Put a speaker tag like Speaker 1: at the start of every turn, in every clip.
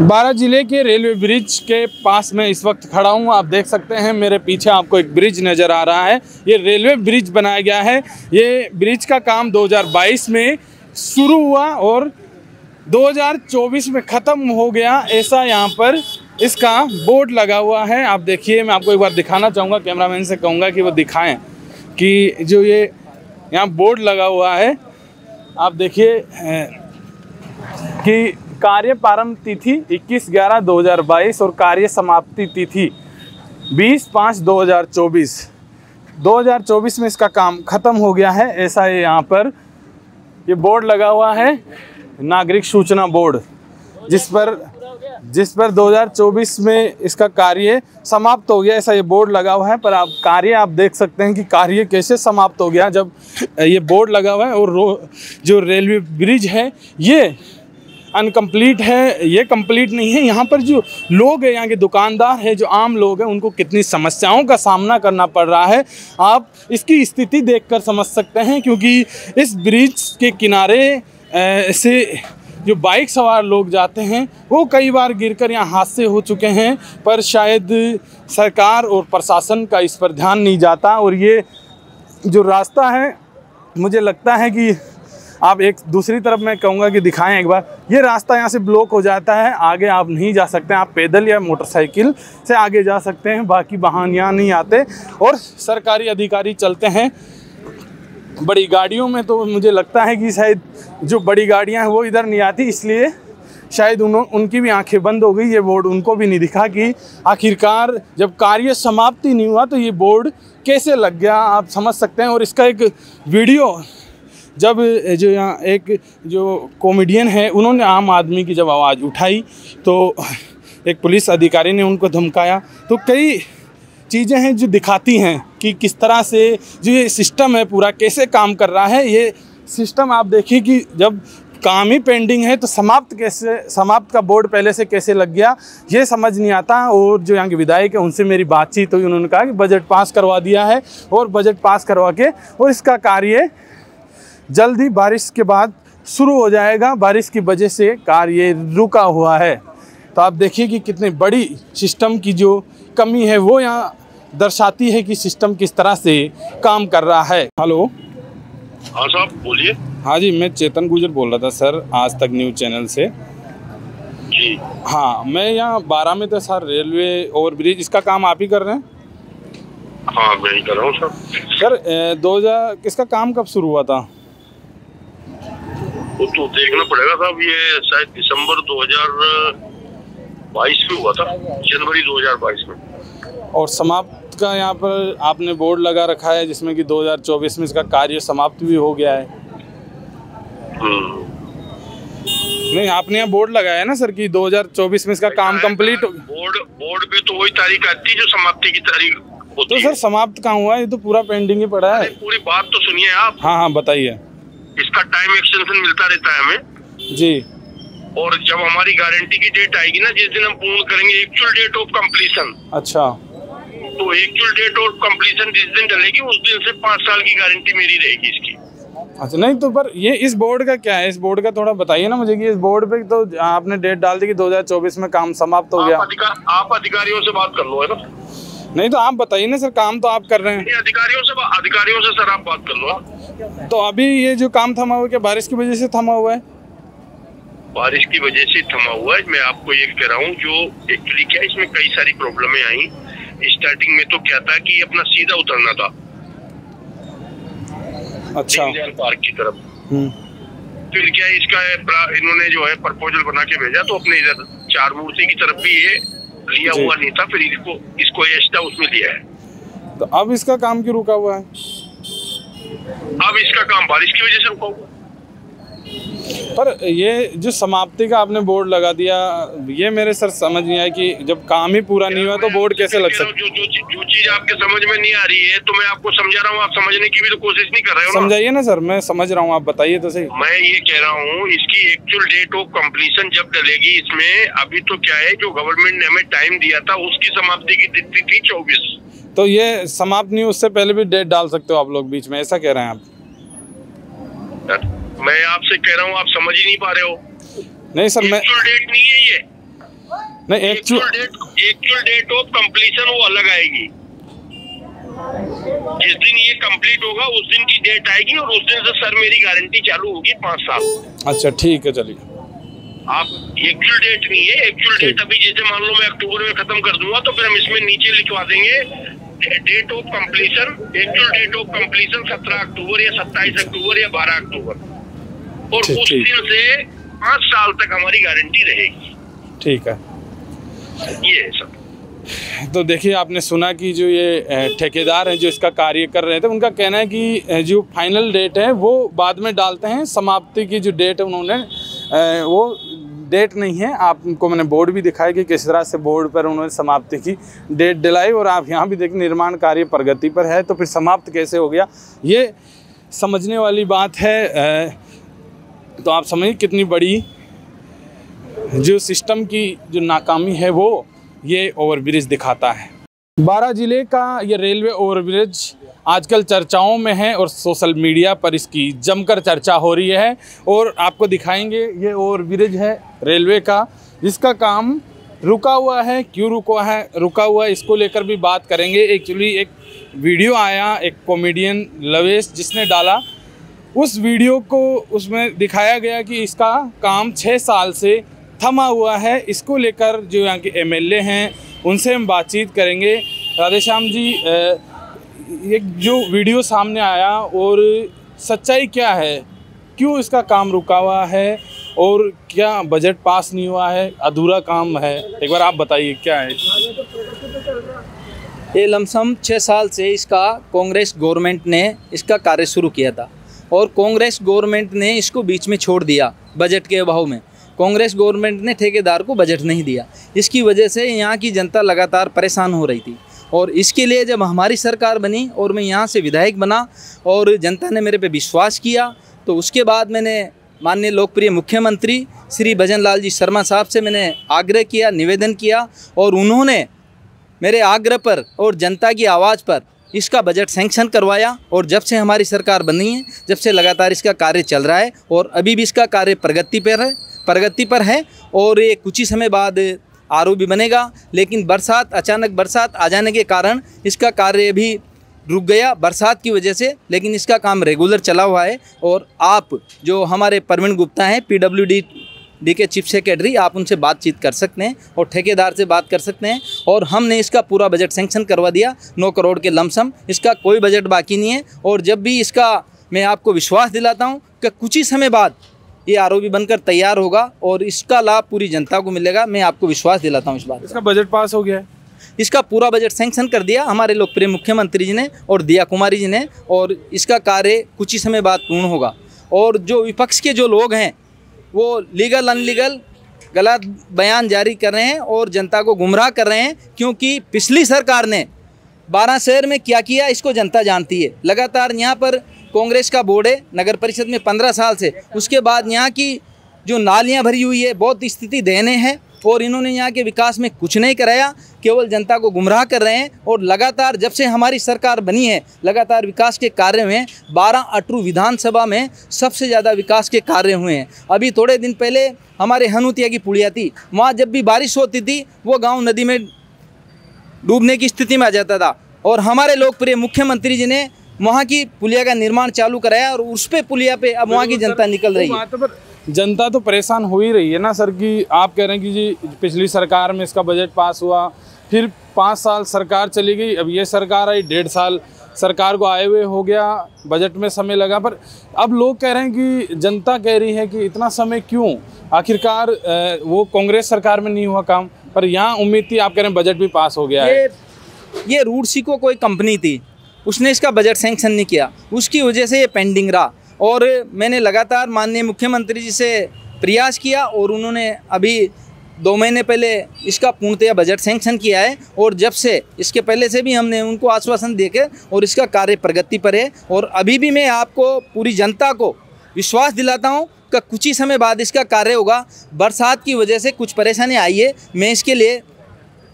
Speaker 1: बारां जिले के railway bridge के पास में इस वक्त खड़ा हूँ। आप देख सकते हैं मेरे पीछे आपको एक ब्रिज नज़र आ रहा है। ये रेलवे ब्रिज बनाया गया है। ये ब्रिज का काम 2022 में शुरू हुआ और 2024 में ख़त्म हो गया, ऐसा यहाँ पर इसका बोर्ड लगा हुआ है। आप देखिए, मैं आपको एक बार दिखाना चाहूँगा, कैमरामैन से कहूँगा कि वो दिखाएं कि जो ये यहाँ बोर्ड लगा हुआ है, आप देखिए कि कार्य प्रारंभ तिथि 21/11/2022 और कार्य समाप्ति तिथि 20/5/2024। 2024 में इसका काम ख़त्म हो गया है, ऐसा है यहाँ पर ये बोर्ड लगा हुआ है, नागरिक सूचना बोर्ड, जिस पर 2024 में इसका कार्य समाप्त हो गया, ऐसा ये बोर्ड लगा हुआ है। पर आप देख सकते हैं कि कार्य कैसे समाप्त हो गया जब ये बोर्ड लगा हुआ है। और जो रेलवे ब्रिज है ये अनकम्प्लीट है, ये कंप्लीट नहीं है। यहाँ पर जो लोग हैं, यहाँ के दुकानदार हैं, जो आम लोग हैं, उनको कितनी समस्याओं का सामना करना पड़ रहा है, आप इसकी स्थिति देखकर समझ सकते हैं। क्योंकि इस ब्रिज के किनारे से जो बाइक सवार लोग जाते हैं वो कई बार गिरकर यहाँ हादसे हो चुके हैं, पर शायद सरकार और प्रशासन का इस पर ध्यान नहीं जाता। और ये जो रास्ता है, मुझे लगता है कि आप एक दूसरी तरफ मैं कहूँगा कि दिखाएं एक बार, ये रास्ता यहाँ से ब्लॉक हो जाता है, आगे आप नहीं जा सकते हैं। आप पैदल या मोटरसाइकिल से आगे जा सकते हैं, बाकी वाहन यहाँ नहीं आते। और सरकारी अधिकारी चलते हैं बड़ी गाड़ियों में, तो मुझे लगता है कि शायद जो बड़ी गाड़ियाँ हैं वो इधर नहीं आती, इसलिए शायद उनकी भी आंखें बंद हो गई। ये बोर्ड उनको भी नहीं दिखा कि आखिरकार जब कार्य समाप्ति नहीं हुआ तो ये बोर्ड कैसे लग गया, आप समझ सकते हैं। और इसका एक वीडियो, जब जो यहाँ एक जो कॉमेडियन है, उन्होंने आम आदमी की जब आवाज़ उठाई तो एक पुलिस अधिकारी ने उनको धमकाया, तो कई चीज़ें हैं जो दिखाती हैं कि किस तरह से जो ये सिस्टम है पूरा कैसे काम कर रहा है। ये सिस्टम आप देखिए कि जब काम ही पेंडिंग है तो समाप्त का बोर्ड पहले से कैसे लग गया, ये समझ नहीं आता। और जो यहाँ के विधायक है उनसे मेरी बातचीत हुई, उन्होंने कहा कि बजट पास करवा दिया है और बजट पास करवा के और इसका कार्य जल्द ही बारिश के बाद शुरू हो जाएगा। बारिश की वजह से कार्य रुका हुआ है। तो आप देखिए कि कितनी बड़ी सिस्टम की जो कमी है वो यहाँ दर्शाती है कि सिस्टम किस तरह से काम कर रहा है। हेलो,
Speaker 2: हाँ साहब बोलिए।
Speaker 1: हाँ जी, मैं चेतन गुजर बोल रहा था सर, आज तक न्यूज़ चैनल से
Speaker 2: जी।
Speaker 1: हाँ, मैं यहाँ बारां में था सर, रेलवे ओवर ब्रिज, इसका काम आप ही कर रहे हैं?
Speaker 2: हाँ मैं ही कर रहा हूँ सर।
Speaker 1: 2000 इसका काम कब शुरू हुआ था?
Speaker 2: वो तो देखना पड़ेगा साहब, ये शायद दिसंबर 2022 में हुआ था, जनवरी 2022 में। और
Speaker 1: समाप्त का यहाँ पर आपने बोर्ड लगा रखा है जिसमें कि 2024 में इसका कार्य समाप्त भी हो गया है। नहीं, आपने यहाँ बोर्ड लगाया है ना सर कि 2024 में इसका काम कंप्लीट हो।
Speaker 2: बोर्ड पे तो वही तारीख आती है जो समाप्ति की तारीख होती
Speaker 1: है। तो सर समाप्त कहाँ हुआ? ये तो पूरा पेंडिंग ही पड़ा है।
Speaker 2: पूरी बात तो सुनिए आप।
Speaker 1: हाँ बताइए।
Speaker 2: इसका टाइम एक्सटेंशन मिलता रहता है हमें
Speaker 1: जी।
Speaker 2: और जब हमारी गारंटी की डेट आएगी ना, जिस दिन हम पूर्ण करेंगे एक्चुअल डेट ऑफ कंप्लीशन।
Speaker 1: अच्छा।
Speaker 2: तो एक्चुअल डेट ऑफ कंप्लीशन जिस दिन चलेगी उस दिन से 5 साल की गारंटी मेरी रहेगी इसकी।
Speaker 1: अच्छा, नहीं तो पर ये इस बोर्ड का क्या है? इस बोर्ड का थोड़ा बताइए ना मुझे कि इस बोर्ड पे तो आपने डेट डाल दी कि 2024 में काम समाप्त हो गया।
Speaker 2: आप अधिकारियों से बात कर लो, है ना?
Speaker 1: नहीं तो आप बताइए ना सर, काम तो आप कर रहे हैं।
Speaker 2: अधिकारियों से सर आप बात कर लो।
Speaker 1: तो अभी ये जो काम थमा हुआ, क्या बारिश की वजह से थमा हुआ है?
Speaker 2: बारिश की वजह से थमा हुआ है। मैं आपको ये कह रहा हूँ, जो एक्चुअली क्या इसमें कई सारी प्रॉब्लमें आई। स्टार्टिंग में तो क्या था कि अपना सीधा उतरना था, अच्छा, पार्क की तरफ। फिर क्या इसका इन्होंने जो है प्रपोजल बना के भेजा, तो अपने इधर 4 मूर्ति की तरफ भी ये लिया हुआ नहीं था, फिर इसको एक्स्ट्रा उसमें लिया है।
Speaker 1: तो अब इसका काम क्यों रुका हुआ है?
Speaker 2: अब इसका काम बारिश की वजह से रुका हुआ।
Speaker 1: पर ये जो समाप्ति का आपने बोर्ड लगा दिया, ये मेरे सर समझ नहीं आया कि जब काम ही पूरा नहीं हुआ तो बोर्ड कैसे लग सकता?
Speaker 2: जो चीज आपके समझ में नहीं आ रही है तो मैं आपको समझा रहा हूँ, आप समझने की भी तो कोशिश नहीं कर रहे हो।
Speaker 1: समझाइए ना सर, मैं समझ रहा हूँ, आप बताइए तो सही।
Speaker 2: मैं ये कह रहा हूँ, इसकी एक्चुअल डेट ऑफ कंप्लीशन जब डलेगी इसमें, अभी तो क्या है जो गवर्नमेंट ने हमें टाइम दिया था उसकी समाप्ति की तिथि थी 24।
Speaker 1: तो ये समाप्त नहीं, उससे पहले भी डेट डाल सकते हो आप लोग बीच में, ऐसा कह रहे हैं आप?
Speaker 2: मैं आपसे कह रहा हूँ, आप समझ ही नहीं पा रहे हो।
Speaker 1: नहीं सर, मैं
Speaker 2: डेट नहीं है ये।
Speaker 1: नहीं,
Speaker 2: एक्चुअल डेट ऑफ कंप्लीशन वो अलग आएगी। जिस दिन ये कंप्लीट होगा उस दिन की डेट आएगी और उस दिन से सर मेरी गारंटी चालू होगी 5 साल।
Speaker 1: अच्छा ठीक है, चलिए।
Speaker 2: आप एक्चुअल डेट नहीं है, एक्चुअल डेट अभी जैसे मान लो मैं अक्टूबर में खत्म कर दूंगा तो फिर हम इसमें नीचे लिखवा देंगे date of completion, actual date of completion 17 अक्टूबर या 27 अक्टूबर या 12 अक्टूबर, और उस दिन से 5 साल तक हमारी गारंटी रहेगी।
Speaker 1: ठीक है,
Speaker 2: ये है सब।
Speaker 1: तो देखिए आपने सुना कि जो ये ठेकेदार हैं जो इसका कार्य कर रहे थे, उनका कहना है कि जो फाइनल डेट है वो बाद में डालते हैं, समाप्ति की जो डेट है उन्होंने वो डेट नहीं है। आपको मैंने बोर्ड भी दिखाया कि किस तरह से बोर्ड पर उन्होंने समाप्ति की डेट दिलाई, और आप यहाँ भी देखिए निर्माण कार्य प्रगति पर है, तो फिर समाप्त कैसे हो गया, ये समझने वाली बात है। तो आप समझिए कितनी बड़ी जो सिस्टम की जो नाकामी है वो ये ओवरब्रिज दिखाता है। बारां जिले का ये रेलवे ओवरब्रिज आजकल चर्चाओं में है और सोशल मीडिया पर इसकी जमकर चर्चा हो रही है, और आपको दिखाएंगे ये ओवरब्रिज है रेलवे का, जिसका काम रुका हुआ है। क्यों रुका हुआ है इसको लेकर भी बात करेंगे। एक्चुअली एक वीडियो आया एक कॉमेडियन लवेश जिसने डाला, उस वीडियो को उसमें दिखाया गया कि इसका काम 6 साल से थमा हुआ है। इसको लेकर जो यहाँ के एमएलए हैं उनसे हम बातचीत करेंगे। राधेश्याम जी, एक जो वीडियो सामने आया और सच्चाई क्या है, क्यों इसका काम रुका हुआ है और क्या बजट पास नहीं हुआ है, अधूरा काम है, एक बार आप बताइए क्या है।
Speaker 3: ये लमसम 6 साल से इसका कांग्रेस गवर्नमेंट ने इसका कार्य शुरू किया था, और कांग्रेस गवर्नमेंट ने इसको बीच में छोड़ दिया बजट के अभाव में। कांग्रेस गवर्नमेंट ने ठेकेदार को बजट नहीं दिया, इसकी वजह से यहाँ की जनता लगातार परेशान हो रही थी। और इसके लिए जब हमारी सरकार बनी और मैं यहाँ से विधायक बना और जनता ने मेरे पे विश्वास किया, तो उसके बाद मैंने माननीय लोकप्रिय मुख्यमंत्री श्री भजन लाल जी शर्मा साहब से मैंने आग्रह किया, निवेदन किया, और उन्होंने मेरे आग्रह पर और जनता की आवाज़ पर इसका बजट सैंक्शन करवाया। और जब से हमारी सरकार बनी है, जब से लगातार इसका कार्य चल रहा है, और अभी भी इसका कार्य प्रगति पर है और ये कुछ ही समय बाद आरओ भी बनेगा। लेकिन अचानक बरसात आ जाने के कारण इसका कार्य भी रुक गया बरसात की वजह से, लेकिन इसका काम रेगुलर चला हुआ है। और आप जो हमारे प्रवीण गुप्ता हैं PWD के चीफ सेक्रेटरी, आप उनसे बातचीत कर सकते हैं और ठेकेदार से बात कर सकते हैं। और हमने इसका पूरा बजट सैंक्शन करवा दिया 9 करोड़ के लमसम, इसका कोई बजट बाकी नहीं है। और जब भी इसका मैं आपको विश्वास दिलाता हूँ कि कुछ ही समय बाद ये आरओ भी बनकर तैयार होगा और इसका लाभ पूरी जनता को मिलेगा, मैं आपको विश्वास दिलाता हूँ इस बात।
Speaker 1: इसका बजट पास हो गया है,
Speaker 3: इसका पूरा बजट सैंक्शन कर दिया हमारे लोकप्रिय मुख्यमंत्री जी ने और दिया कुमारी जी ने, और इसका कार्य कुछ ही समय बाद पूर्ण होगा। और जो विपक्ष के जो लोग हैं वो लीगल अनलीगल गलत बयान जारी कर रहे हैं और जनता को गुमराह कर रहे हैं, क्योंकि पिछली सरकार ने 12 शहर में क्या किया इसको जनता जानती है। लगातार यहाँ पर कांग्रेस का बोर्ड है नगर परिषद में 15 साल से, उसके बाद यहाँ की जो नालियाँ भरी हुई है बहुत स्थिति दयनीय है, और इन्होंने यहाँ के विकास में कुछ नहीं कराया, केवल जनता को गुमराह कर रहे हैं। और लगातार जब से हमारी सरकार बनी है लगातार विकास के कार्य हुए हैं। 12 अटरू विधानसभा में सबसे ज़्यादा विकास के कार्य हुए हैं। अभी थोड़े दिन पहले हमारे हनुतिया की पुलिया थी, वहाँ जब भी बारिश होती थी वो गाँव नदी में डूबने की स्थिति में आ जाता था, और हमारे लोकप्रिय मुख्यमंत्री जी ने वहाँ की पुलिया का निर्माण चालू कराया, और उस पे पुलिया पे अब वहाँ की जनता निकल रही है।
Speaker 1: जनता तो परेशान हो ही रही है ना सर, कि आप कह रहे हैं कि जी पिछली सरकार में इसका बजट पास हुआ, फिर 5 साल सरकार चली गई, अब ये सरकार आई, 1.5 साल सरकार को आए हुए हो गया, बजट में समय लगा, पर अब लोग कह रहे हैं कि जनता कह रही है कि इतना समय क्यों, आखिरकार वो कांग्रेस सरकार में नहीं हुआ काम, पर यहाँ उम्मीद थी, आप कह रहे हैं बजट भी पास हो गया है।
Speaker 3: ये रूडसिको कोई कंपनी थी, उसने इसका बजट सैंक्शन नहीं किया, उसकी वजह से ये पेंडिंग रहा। और मैंने लगातार माननीय मुख्यमंत्री जी से प्रयास किया, और उन्होंने अभी 2 महीने पहले इसका पूर्णतया बजट सैंक्शन किया है। और जब से इसके पहले से भी हमने उनको आश्वासन देकर, और इसका कार्य प्रगति पर है। और अभी भी मैं आपको पूरी जनता को विश्वास दिलाता हूँ कि कुछ ही समय बाद इसका कार्य होगा। बरसात की वजह से कुछ परेशानी आई है, मैं इसके लिए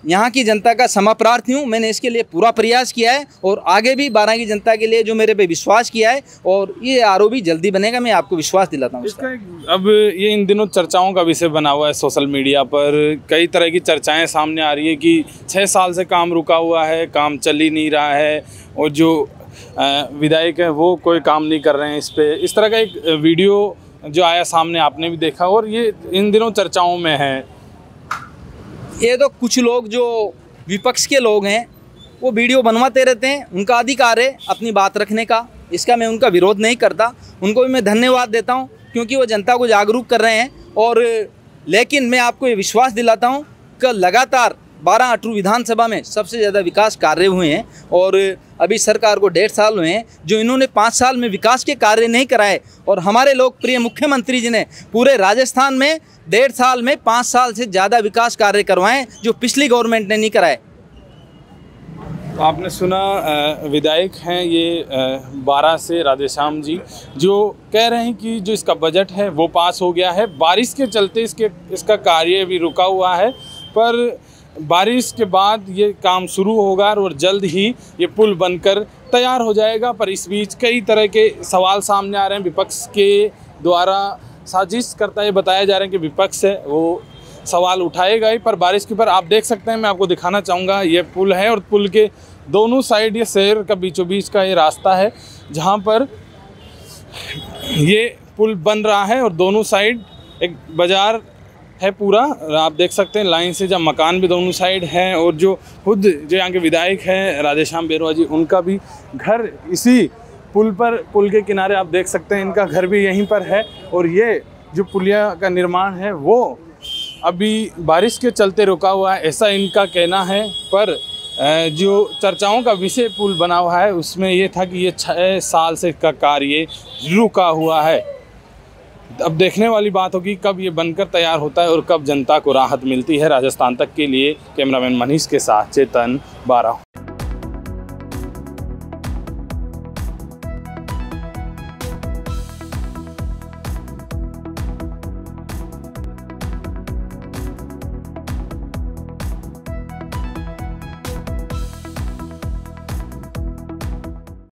Speaker 3: यहाँ की जनता का क्षमाप्रार्थी हूँ। मैंने इसके लिए पूरा प्रयास किया है और आगे भी 12 की जनता के लिए जो मेरे पे विश्वास किया है, और ये आरओबी जल्दी बनेगा, मैं आपको विश्वास दिलाता हूँ इसका।
Speaker 1: अब ये इन दिनों चर्चाओं का विषय बना हुआ है सोशल मीडिया पर। कई तरह की चर्चाएं सामने आ रही है कि 6 साल से काम रुका हुआ है, काम चल ही नहीं रहा है, और जो विधायक हैं वो कोई काम नहीं कर रहे हैं इस पर। इस तरह का एक वीडियो जो आया सामने, आपने भी देखा, और ये इन दिनों चर्चाओं में है।
Speaker 3: ये तो कुछ लोग जो विपक्ष के लोग हैं वो वीडियो बनवाते रहते हैं, उनका अधिकार है अपनी बात रखने का, इसका मैं उनका विरोध नहीं करता। उनको भी मैं धन्यवाद देता हूं क्योंकि वो जनता को जागरूक कर रहे हैं। और लेकिन मैं आपको ये विश्वास दिलाता हूं कि लगातार 12 अटरू विधानसभा में सबसे ज़्यादा विकास कार्य हुए हैं, और अभी सरकार को 1.5 साल हुए हैं जो इन्होंने 5 साल में विकास के कार्य नहीं कराए। और हमारे लोकप्रिय मुख्यमंत्री जी ने पूरे राजस्थान में 1.5 साल में 5 साल से ज़्यादा विकास कार्य करवाएं जो पिछली गवर्नमेंट ने नहीं कराए।
Speaker 1: आपने सुना, विधायक हैं ये 12 से राधेश्याम जी, जो कह रहे हैं कि जो इसका बजट है वो पास हो गया है। बारिश के चलते इसका कार्य भी रुका हुआ है, पर बारिश के बाद ये काम शुरू होगा और जल्द ही ये पुल बनकर तैयार हो जाएगा। पर इस बीच कई तरह के सवाल सामने आ रहे हैं। विपक्ष के द्वारा साजिश करता है बताया जा रहा है कि विपक्ष है वो सवाल उठाएगा ही। पर बारिश के ऊपर आप देख सकते हैं, मैं आपको दिखाना चाहूँगा, ये पुल है और पुल के दोनों साइड ये शहर का बीचों बीच का ये रास्ता है जहाँ पर ये पुल बन रहा है, और दोनों साइड एक बाज़ार है पूरा, आप देख सकते हैं लाइन से, जब मकान भी दोनों साइड हैं। और जो खुद जो यहाँ के विधायक हैं राधेश्याम बेरुआ जी, उनका भी घर इसी पुल पर, पुल के किनारे आप देख सकते हैं, इनका घर भी यहीं पर है। और ये जो पुलिया का निर्माण है वो अभी बारिश के चलते रुका हुआ है, ऐसा इनका कहना है। पर जो चर्चाओं का विषय पुल बना हुआ है उसमें ये था कि ये 6 साल से का कार्य रुका हुआ है। अब देखने वाली बात होगी कब ये बनकर तैयार होता है और कब जनता को राहत मिलती है। राजस्थान तक के लिए कैमरामैन मनीष के साथ चेतन 12।